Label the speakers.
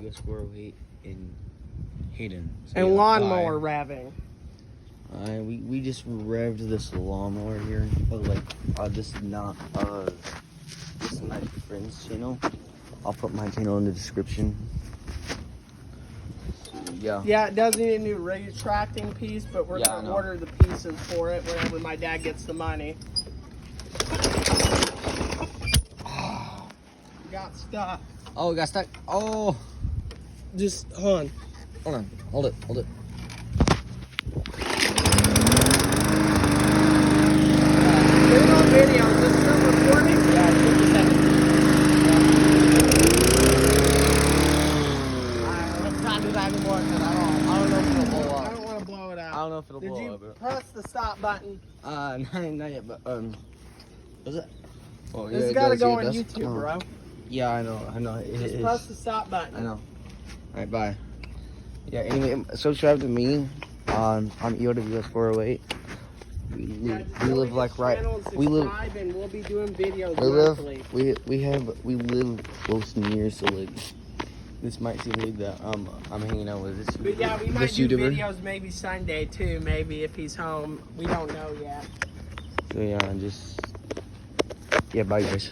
Speaker 1: US 408 in Hayden. So
Speaker 2: And
Speaker 1: yeah,
Speaker 2: lawnmower revving.
Speaker 1: We just revved this lawnmower here, but like this is not my friend's channel. I'll put my channel in the description. So, yeah.
Speaker 2: Yeah, it does need a new retracting piece, but we're gonna order the pieces for it whenever my dad gets the money. Got stuck.
Speaker 1: Oh, it got stuck. Oh,
Speaker 2: Just hold on.
Speaker 1: Hold it.
Speaker 2: Put it on video. Is this still recording?
Speaker 1: Yeah, 50 seconds.
Speaker 2: Let's not do that anymore because I don't know if it'll blow up. I don't want to blow it out.
Speaker 1: I don't know if it'll blow up.
Speaker 2: Did you press the stop button?
Speaker 1: Not yet, but was it? Oh,
Speaker 2: This has got to go on YouTube, bro.
Speaker 1: Yeah, I know.
Speaker 2: Just press the stop button.
Speaker 1: I know. All right, bye. Yeah. Anyway, subscribe to me on EOWS 408. We live like right. We live.
Speaker 2: And we'll be doing videos.
Speaker 1: We live close near, so like this might seem like that I'm hanging out with this.
Speaker 2: But yeah, we might do
Speaker 1: YouTuber.
Speaker 2: videos maybe Sunday too. Maybe if he's home, we don't know yet.
Speaker 1: So yeah, bye guys.